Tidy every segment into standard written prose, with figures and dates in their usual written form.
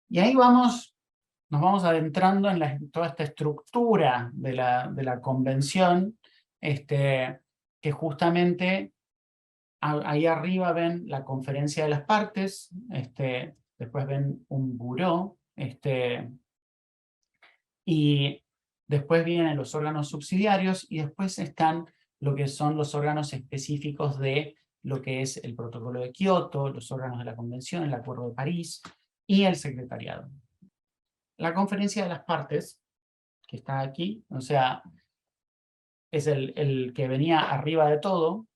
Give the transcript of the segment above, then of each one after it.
Y ahí nos vamos adentrando en toda esta estructura de la convención, que justamente ahí arriba ven la conferencia de las partes, después ven un buró, y después vienen los órganos subsidiarios, y después están lo que son los órganos específicos de lo que es el Protocolo de Kioto, los órganos de la Convención, el Acuerdo de París y el Secretariado. La conferencia de las partes, que está aquí, o sea, es el que venía arriba de todo,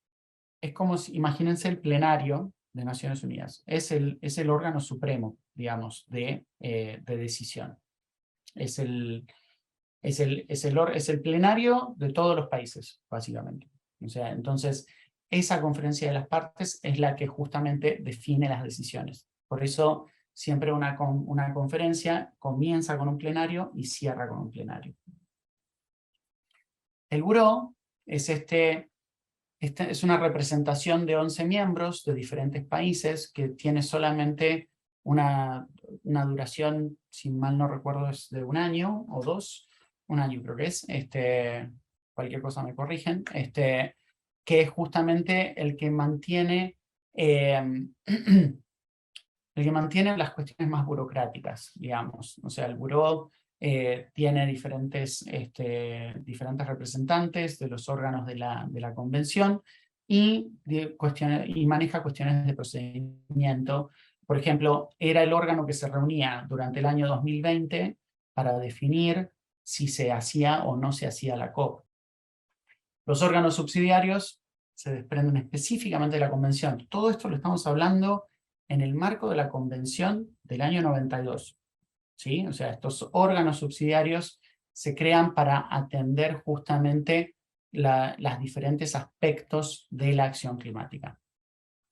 es como si, imagínense el plenario de Naciones Unidas, es el órgano supremo, digamos, de decisión. Es el plenario de todos los países, básicamente. O sea, entonces, esa conferencia de las partes es la que justamente define las decisiones. Por eso, siempre una conferencia comienza con un plenario y cierra con un plenario. El buró es es una representación de 11 miembros de diferentes países que tiene solamente una duración, si mal no recuerdo, es de 1 año o 2, 1 año creo que es, cualquier cosa me corrigen, que es justamente el que mantiene el que mantiene las cuestiones más burocráticas, digamos. O sea, el buró tiene diferentes representantes de los órganos de la convención y maneja cuestiones de procedimiento. Por ejemplo, era el órgano que se reunía durante el año 2020 para definir si se hacía o no se hacía la COP. Los órganos subsidiarios se desprenden específicamente de la convención. Todo esto lo estamos hablando en el marco de la convención del año 92. ¿Sí? O sea, estos órganos subsidiarios se crean para atender justamente los diferentes aspectos de la acción climática.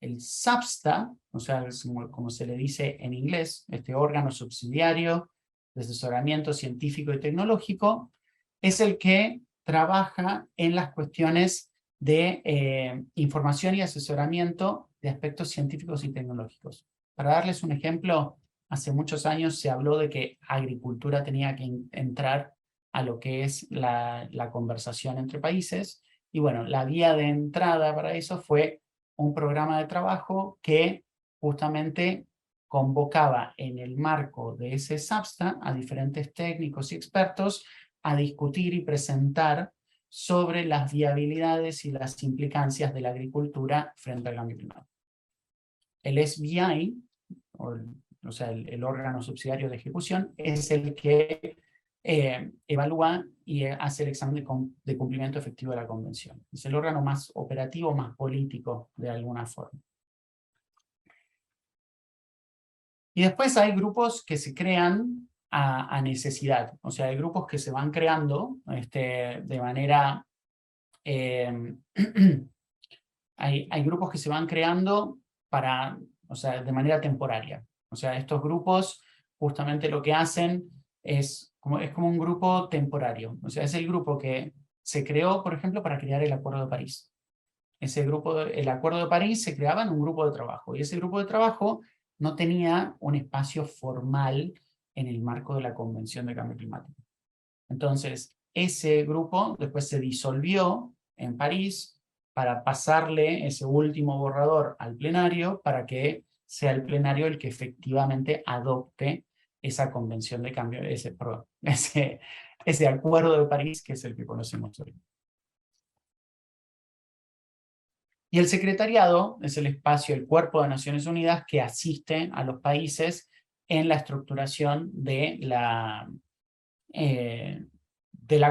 El SAPSTA, o sea, como se le dice en inglés, este órgano subsidiario de asesoramiento científico y tecnológico, es el que trabaja en las cuestiones de información y asesoramiento de aspectos científicos y tecnológicos. Para darles un ejemplo, hace muchos años se habló de que agricultura tenía que entrar a lo que es la conversación entre países, y bueno, la vía de entrada para eso fue un programa de trabajo que justamente convocaba en el marco de ese SAPSTA a diferentes técnicos y expertos a discutir y presentar sobre las viabilidades y las implicancias de la agricultura frente al cambio climático. El SBI, o sea, el órgano subsidiario de ejecución, es el que evalúa y hace el examen de cumplimiento efectivo de la convención. Es el órgano más operativo, más político, de alguna forma. Y después hay grupos que se crean a necesidad. O sea, hay grupos que se van creando de manera... hay grupos que se van creando o sea, de manera temporaria. O sea, estos grupos justamente lo que hacen es como un grupo temporario. O sea, es el grupo que se creó, por ejemplo, para crear el Acuerdo de París. El Acuerdo de París se creaba en un grupo de trabajo, y ese grupo de trabajo no tenía un espacio formal en el marco de la Convención de Cambio Climático. Entonces, ese grupo después se disolvió en París para pasarle ese último borrador al plenario para que sea el plenario el que efectivamente adopte esa convención de cambio, ese Acuerdo de París, que es el que conocemos hoy. Y el secretariado es el espacio, el cuerpo de Naciones Unidas que asiste a los países en la estructuración de la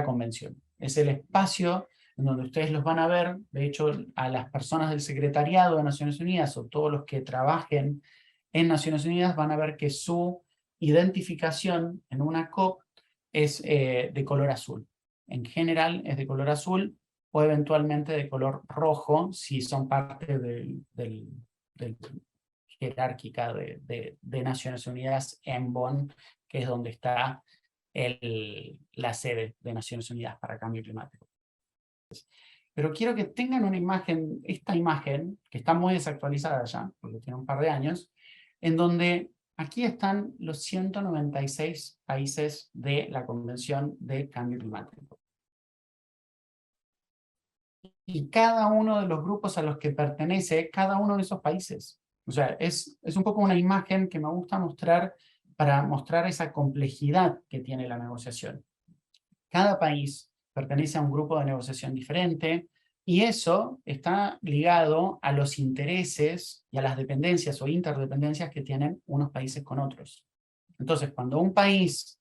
convención. Es el espacio en donde ustedes los van a ver. De hecho, a las personas del secretariado de Naciones Unidas o todos los que trabajen en Naciones Unidas van a ver que su identificación en una COP es de color azul. En general es de color azul, o eventualmente de color rojo si son parte del jerárquica de Naciones Unidas en Bonn, que es donde está la sede de Naciones Unidas para Cambio Climático. Pero quiero que tengan una imagen, esta imagen, que está muy desactualizada ya, porque tiene un par de años, en donde Aquí están los 196 países de la Convención de Cambio Climático. Y cada uno de los grupos a los que pertenece cada uno de esos países. O sea, es un poco una imagen que me gusta mostrar para mostrar esa complejidad que tiene la negociación. Cada país pertenece a un grupo de negociación diferente y eso está ligado a los intereses y a las dependencias o interdependencias que tienen unos países con otros. Entonces, cuando un país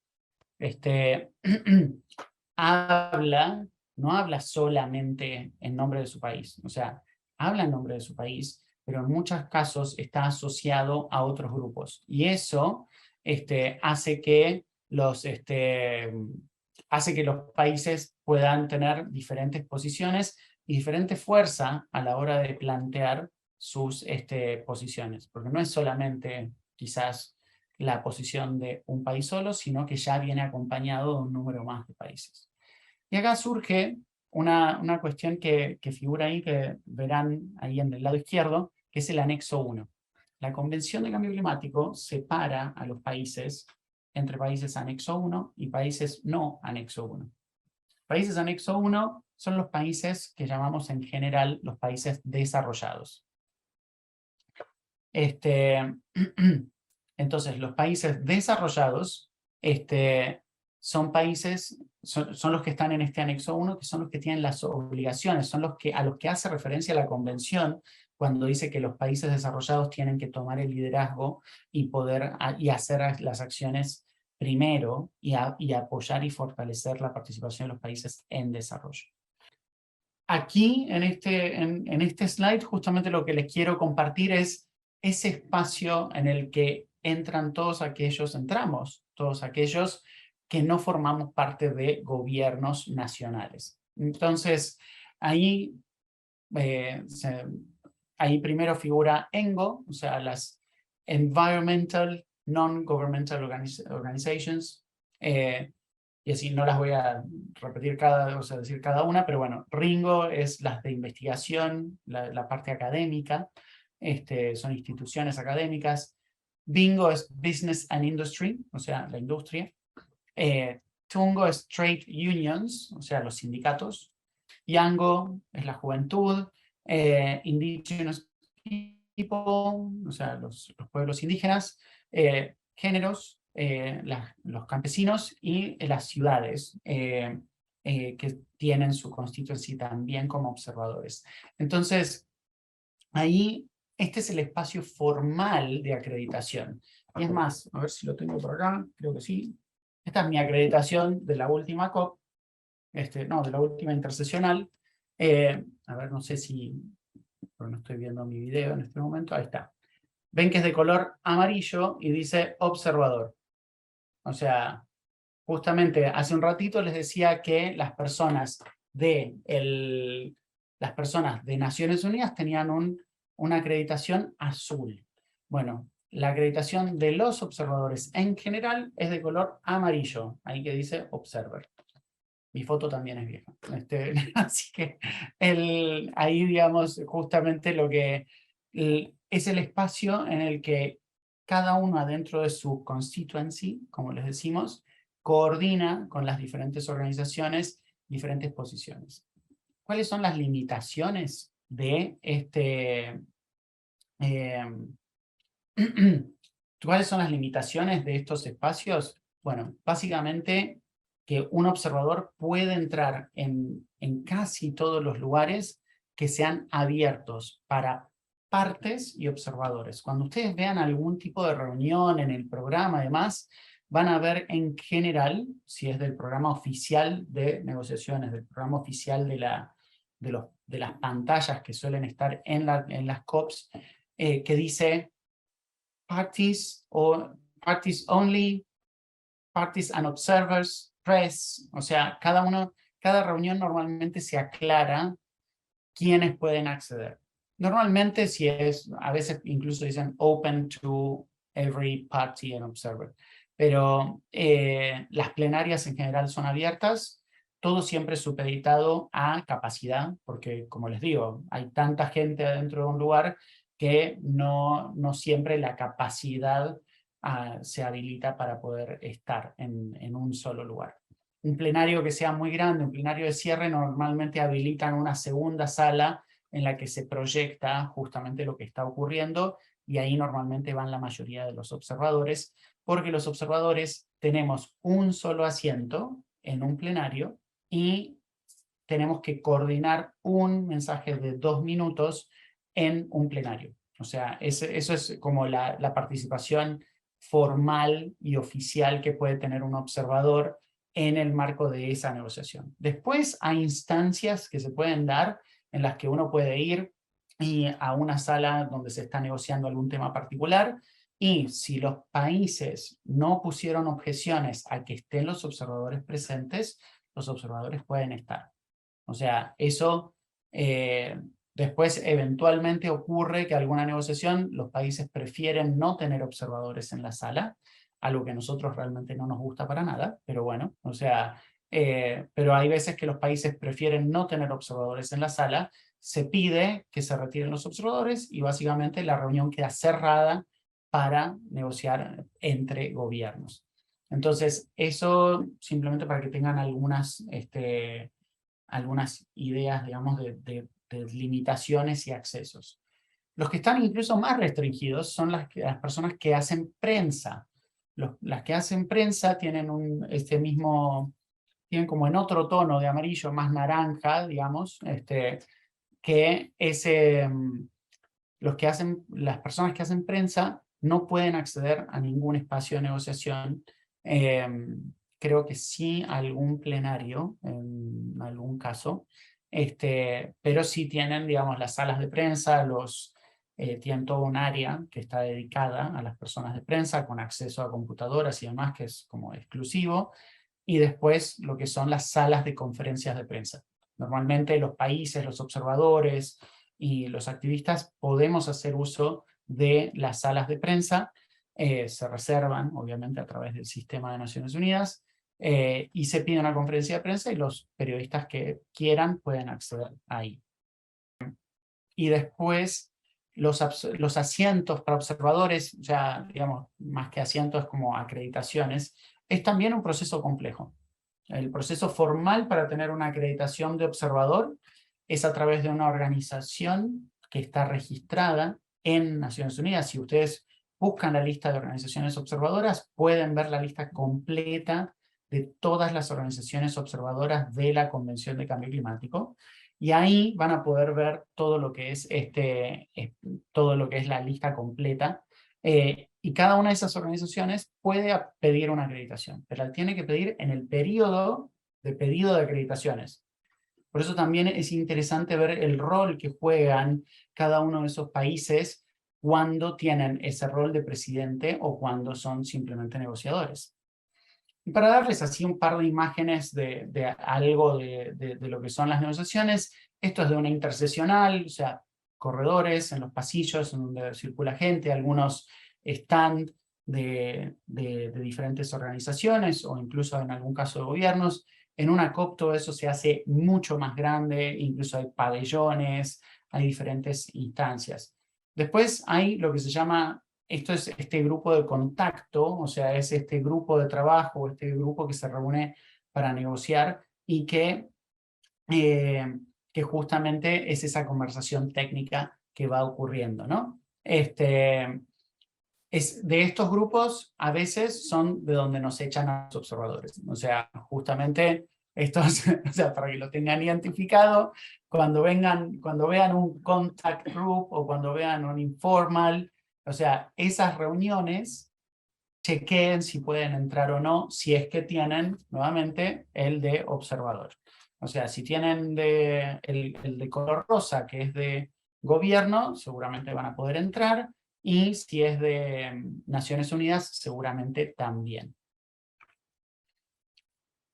habla, no habla solamente en nombre de su país, o sea, habla en nombre de su país, pero en muchos casos está asociado a otros grupos. Y eso hace que hace que los países puedan tener diferentes posiciones y diferente fuerza a la hora de plantear sus posiciones, porque no es solamente quizás la posición de un país solo, sino que ya viene acompañado de un número más de países. Y acá surge una cuestión que figura ahí, que verán ahí en el lado izquierdo, que es el anexo 1. La Convención de Cambio Climático separa a los países entre países anexo 1 y países no anexo 1. Países anexo 1 son los países que llamamos en general los países desarrollados. Entonces, los países desarrollados son países, son los que están en este anexo 1, que son los que tienen las obligaciones, son los que, a los que hace referencia la Convención cuando dice que los países desarrollados tienen que tomar el liderazgo y poder y hacer las acciones primero y apoyar y fortalecer la participación de los países en desarrollo. Aquí, en este slide, justamente lo que les quiero compartir es ese espacio en el que entran todos aquellos, entramos, todos aquellos que no formamos parte de gobiernos nacionales. Entonces, ahí, ahí primero figura ENGO, o sea, las Environmental Non-Governmental Organizations, y así no las voy a repetir decir cada una, pero bueno, RINGO es las de investigación, la parte académica, son instituciones académicas. BINGO es Business and Industry, o sea, la industria. TUNGO es Trade Unions, o sea, los sindicatos. YANGO es la juventud. Indigenous People, o sea, los pueblos indígenas. Géneros, los campesinos y las ciudades que tienen su constituency también como observadores. Entonces, ahí este es el espacio formal de acreditación. Y es más, a ver si lo tengo por acá, creo que sí. Esta es mi acreditación de la última COP, no, de la última interseccional. A ver, no sé si, pero no estoy viendo mi video en este momento, ahí está. Ven que es de color amarillo y dice observador. O sea, justamente hace un ratito les decía que las personas de Naciones Unidas tenían una acreditación azul. Bueno, la acreditación de los observadores en general es de color amarillo, ahí que dice observer. Mi foto también es vieja. Así que ahí, digamos, justamente lo que es el espacio en el que cada uno adentro de su constituency, como les decimos, coordina con las diferentes organizaciones, diferentes posiciones. ¿Cuáles son las limitaciones de ¿Cuáles son las limitaciones de estos espacios? Bueno, básicamente que un observador puede entrar en casi todos los lugares que sean abiertos para partes y observadores. Cuando ustedes vean algún tipo de reunión en el programa, además, van a ver en general, si es del programa oficial de negociaciones, del programa oficial de las pantallas que suelen estar en las COPs, que dice parties only, parties and observers, press, o sea, cada reunión normalmente se aclara quiénes pueden acceder. Normalmente a veces incluso dicen open to every party and observer, pero las plenarias en general son abiertas, todo siempre supeditado a capacidad, porque como les digo, hay tanta gente adentro de un lugar que no siempre la capacidad se habilita para poder estar en un solo lugar. Un plenario que sea muy grande, un plenario de cierre, normalmente habilitan una segunda sala en la que se proyecta justamente lo que está ocurriendo, y ahí normalmente van la mayoría de los observadores, porque los observadores tenemos un solo asiento en un plenario y tenemos que coordinar un mensaje de 2 minutos en un plenario. O sea, eso es como la participación formal y oficial que puede tener un observador en el marco de esa negociación. Después hay instancias que se pueden dar en las que uno puede ir a una sala donde se está negociando algún tema particular, y si los países no pusieron objeciones a que estén los observadores presentes, los observadores pueden estar. O sea, eso después eventualmente ocurre que alguna negociación los países prefieren no tener observadores en la sala, algo que a nosotros realmente no nos gusta para nada, pero bueno, o sea, pero hay veces que los países prefieren no tener observadores en la sala, se pide que se retiren los observadores y básicamente la reunión queda cerrada para negociar entre gobiernos. Entonces, eso simplemente para que tengan algunas ideas, digamos, de limitaciones y accesos. Los que están incluso más restringidos son las personas que hacen prensa. Las que hacen prensa tienen tienen como en otro tono de amarillo, más naranja, digamos, que las personas que hacen prensa no pueden acceder a ningún espacio de negociación. Creo que sí algún plenario, en algún caso, pero sí tienen, digamos, las salas de prensa, tienen todo un área que está dedicada a las personas de prensa, con acceso a computadoras y demás, que es como exclusivo, y después lo que son las salas de conferencias de prensa. Normalmente los países, los observadores y los activistas podemos hacer uso de las salas de prensa, se reservan obviamente a través del sistema de Naciones Unidas, y se pide una conferencia de prensa y los periodistas que quieran pueden acceder ahí. Y después los asientos para observadores, ya digamos, más que asientos como acreditaciones, es también un proceso complejo. El proceso formal para tener una acreditación de observador es a través de una organización que está registrada en Naciones Unidas. Si ustedes buscan la lista de organizaciones observadoras, pueden ver la lista completa de todas las organizaciones observadoras de la Convención de Cambio Climático, y ahí van a poder ver todo lo que es, todo lo que es la lista completa. Y cada una de esas organizaciones puede pedir una acreditación, pero la tiene que pedir en el periodo de pedido de acreditaciones. Por eso también es interesante ver el rol que juegan cada uno de esos países cuando tienen ese rol de presidente o cuando son simplemente negociadores. Y para darles así un par de imágenes de algo de lo que son las negociaciones, esto es de una interseccional, o sea, corredores en los pasillos en donde circula gente, algunos stand de diferentes organizaciones o incluso en algún caso de gobiernos. En una COP todo eso se hace mucho más grande, incluso hay pabellones, hay diferentes instancias. Después hay lo que se llama, esto es este grupo de contacto, o sea, es este grupo de trabajo, este grupo que se reúne para negociar y que justamente es esa conversación técnica que va ocurriendo, ¿no? De estos grupos, a veces son de donde nos echan a los observadores. O sea, justamente estos, o sea, para que lo tengan identificado, cuando vean un contact group o cuando vean un informal, o sea, esas reuniones, chequeen si pueden entrar o no, si es que tienen, nuevamente, el de observador. O sea, si tienen el de color rosa, que es de gobierno, seguramente van a poder entrar, y si es de Naciones Unidas, seguramente también.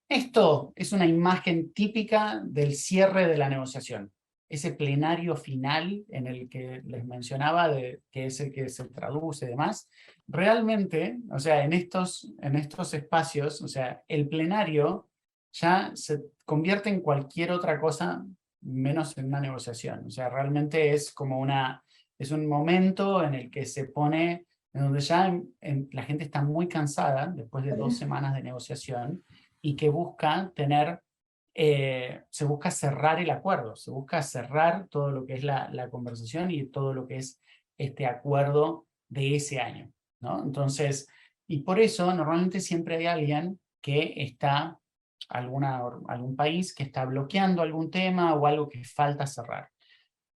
Esto es una imagen típica del cierre de la negociación. Ese plenario final en el que les mencionaba, que es el que se traduce y demás, realmente, o sea, en estos espacios, o sea, el plenario ya se convierte en cualquier otra cosa menos en una negociación. O sea, realmente es como es un momento en el que se pone en donde ya la gente está muy cansada después de 2 semanas de negociación y que busca tener, se busca cerrar el acuerdo, se busca cerrar todo lo que es la conversación y todo lo que es este acuerdo de ese año, ¿no? Entonces, y por eso normalmente siempre hay alguien que está, algún país que está bloqueando algún tema o algo que falta cerrar.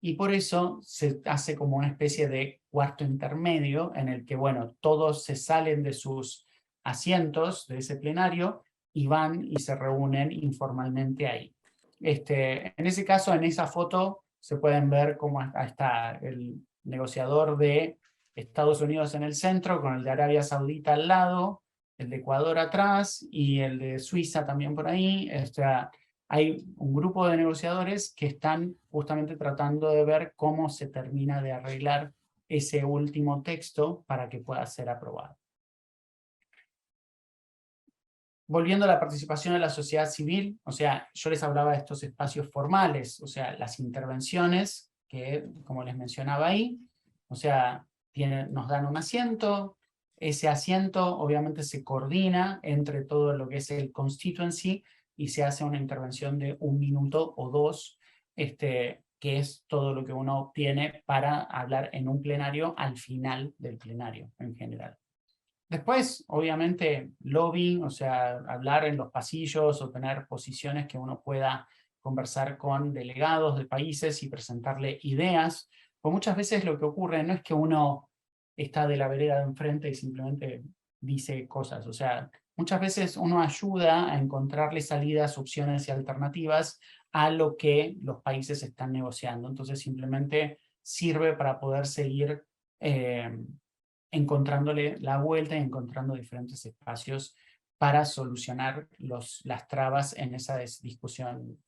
Y por eso se hace como una especie de cuarto intermedio en el que, bueno, todos se salen de sus asientos de ese plenario y van y se reúnen informalmente ahí. En ese caso, en esa foto, se pueden ver cómo está el negociador de Estados Unidos en el centro, con el de Arabia Saudita al lado, el de Ecuador atrás y el de Suiza también por ahí. Hay un grupo de negociadores que están justamente tratando de ver cómo se termina de arreglar ese último texto para que pueda ser aprobado. Volviendo a la participación de la sociedad civil, o sea, yo les hablaba de estos espacios formales, o sea, las intervenciones que, como les mencionaba ahí, o sea, nos dan un asiento, ese asiento obviamente se coordina entre todo lo que es el constituency y se hace una intervención de 1 minuto o 2, que es todo lo que uno obtiene para hablar en un plenario al final del plenario en general. Después, obviamente, lobbying, o sea, hablar en los pasillos o tener posiciones que uno pueda conversar con delegados de países y presentarle ideas. Pues muchas veces lo que ocurre no es que uno está de la vereda de enfrente y simplemente dice cosas. O sea, muchas veces uno ayuda a encontrarle salidas, opciones y alternativas a lo que los países están negociando. Entonces simplemente sirve para poder seguir encontrándole la vuelta y encontrando diferentes espacios para solucionar las trabas en esa discusión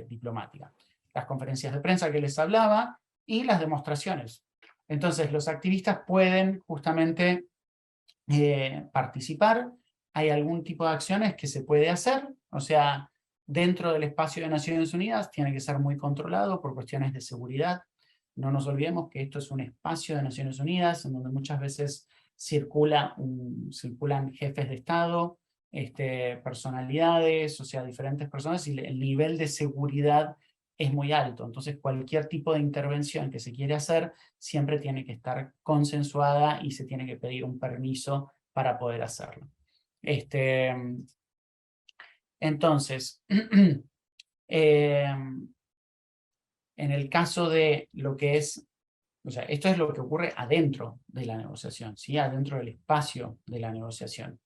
diplomática. Las conferencias de prensa que les hablaba y las demostraciones. Entonces, los activistas pueden justamente participar. Hay algún tipo de acciones que se puede hacer, o sea, dentro del espacio de Naciones Unidas tiene que ser muy controlado por cuestiones de seguridad. No nos olvidemos que esto es un espacio de Naciones Unidas en donde muchas veces circulan jefes de Estado, personalidades, o sea, diferentes personas, y el nivel de seguridad es muy alto. Entonces, cualquier tipo de intervención que se quiere hacer siempre tiene que estar consensuada y se tiene que pedir un permiso para poder hacerlo. Entonces, en el caso de lo que es, o sea, esto es lo que ocurre adentro de la negociación, ¿sí? Adentro del espacio de la negociación.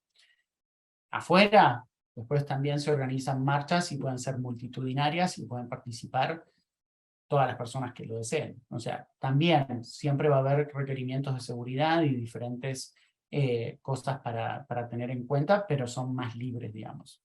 Afuera, después también se organizan marchas y pueden ser multitudinarias y pueden participar todas las personas que lo deseen. O sea, también siempre va a haber requerimientos de seguridad y diferentes cosas para tener en cuenta, pero son más libres, digamos.